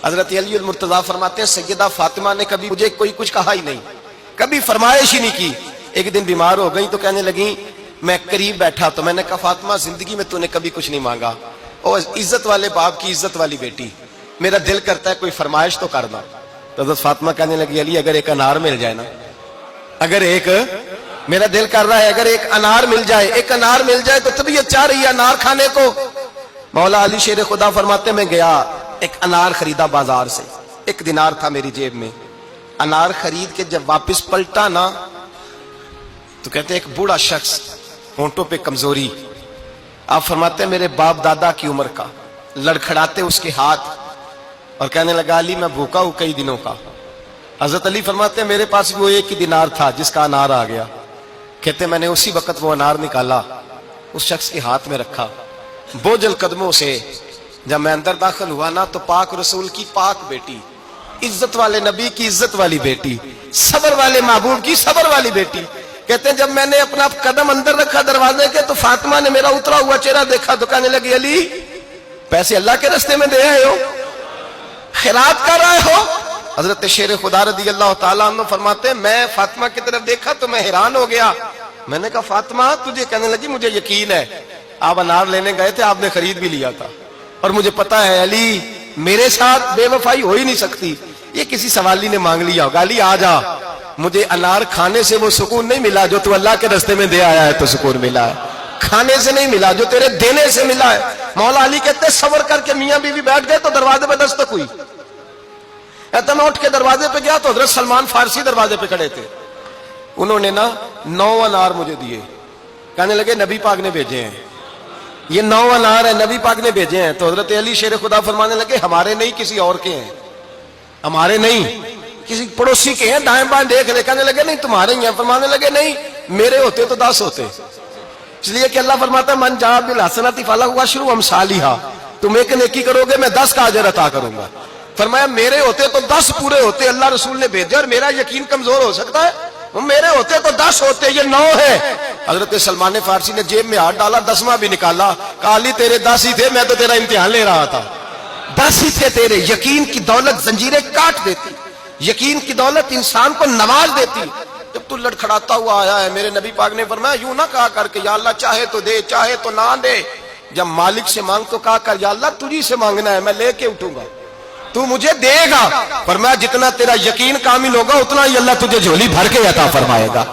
حضرت علی المرتضیٰ فرماتے ہیں سیدہ فاطمہ نے کبھی مجھے کوئی کچھ کہا ہی نہیں، کبھی فرمائش ہی نہیں کی۔ ایک دن بیمار ہو گئی تو کہنے لگی، میں قریب بیٹھا تو میں نے کہا فاطمہ زندگی میں تو نے کبھی کچھ نہیں مانگا، اور عزت والے باپ کی عزت والی بیٹی، میرا دل کرتا ہے کوئی فرمائش تو کرنا۔ تو حضرت فاطمہ کہنے لگی علی اگر ایک انار مل جائے نا، اگر ایک، میرا دل کر رہا ہے اگر ایک انار مل جائے، ایک انار مل جائے تو طبیعت چاہ رہی ہے انار کھانے کو۔ مولا علی شیر خدا فرماتے میں گیا، ایک انار خریدا بازار سے، 1 دینار تھا میری جیب میں، انار خرید کے جب واپس پلٹا نا تو کہتے ہیں ایک بوڑھا شخص، ہونٹوں پہ کمزوری، آپ فرماتے ہیں میرے باپ دادا کی عمر کا، لڑکھڑاتے اس کے ہاتھ اور کہنے لگا علی میں بھوکا ہوں کئی دنوں کا۔ حضرت علی فرماتے ہیں میرے پاس وہ 1 ہی دینار تھا جس کا انار آ گیا۔ کہتے میں نے اسی وقت وہ انار نکالا، اس شخص کے ہاتھ میں رکھا، بوجھل قدموں سے جب میں اندر داخل ہوا نا تو پاک رسول کی پاک بیٹی، عزت والے نبی کی عزت والی بیٹی، صبر والے محبوب کی صبر والی بیٹی، کہتے ہیں جب میں نے اپنا قدم اندر رکھا دروازے کے تو فاطمہ نے میرا اترا ہوا چہرہ دیکھا تو کہنے لگی علی پیسے اللہ کے راستے میں دے آئے ہو، خیرات کر رہے ہو؟ حضرت شیر خدا رضی اللہ تعالیٰ عنہ فرماتے ہیں میں فاطمہ کی طرف دیکھا تو میں حیران ہو گیا، میں نے کہا فاطمہ تجھے؟ کہنے لگی مجھے یقین ہے آپ انار لینے گئے تھے، آپ نے خرید بھی لیا تھا، اور مجھے پتا ہے علی میرے ساتھ بے وفائی ہو ہی نہیں سکتی، یہ کسی سوالی نے مانگ لیا ہوگا، علی آ جا، مجھے انار کھانے سے وہ سکون نہیں ملا جو تو اللہ کے راستے میں دے آیا ہے تو سکون ملا ہے، کھانے سے نہیں ملا جو تیرے دینے سے ملا ہے۔ مولا علی کہتے صبر کر کے میاں بیوی بیٹھ گئے تو دروازے پہ دستک ہوئی، کہتا میں اٹھ کے دروازے پہ گیا تو حضرت سلمان فارسی دروازے پہ کھڑے تھے، انہوں نے نا 9 انار مجھے دیے، کہنے لگے نبی پاک نے بھیجے ہیں، یہ 9 انار ہیں نبی پاک نے بھیجے ہیں۔ تو حضرت علی شیر خدا فرمانے لگے ہمارے نہیں کسی اور کے ہیں، ہمارے نہیں کسی پڑوسی کے ہیں، دائیں بائیں دیکھ رہے، کہنے لگے نہیں تمہارے ہی ہیں، فرمانے لگے نہیں میرے ہوتے تو 10 ہوتے، اس لیے کہ اللہ فرماتا ہے من جاء بالحسنۃ فلہ عشر امثالھا، تم ایک نیکی کرو گے میں 10 کا اجر عطا کروں گا۔ فرمایا میرے ہوتے تو 10 پورے ہوتے، اللہ رسول نے بھیجا اور میرا یقین کمزور ہو سکتا ہے، میرے ہوتے تو 10 ہوتے، یہ 9 ہے۔ حضرت سلمان فارسی نے جیب میں ہاتھ ڈالا، 10واں بھی نکالا، کہا علی تیرے 10 ہی تھے، میں تو تیرا امتحان لے رہا تھا، 10 ہی تھے تیرے۔ یقین کی دولت زنجیریں کاٹ دیتی، یقین کی دولت انسان کو نواز دیتی۔ جب تو لڑکھڑاتا ہوا آیا ہے، میرے نبی پاک نے فرمایا یوں نہ کہا کر کے یا اللہ چاہے تو دے چاہے تو نہ دے، جب مالک سے مانگ تو کہا کر یا اللہ تجھی سے مانگنا ہے، میں لے کے اٹھوں گا، تو مجھے دے گا۔ فرمایا جتنا تیرا یقین کامل ہوگا اتنا ہی اللہ تجھے جھولی بھر کے عطا فرمائے گا۔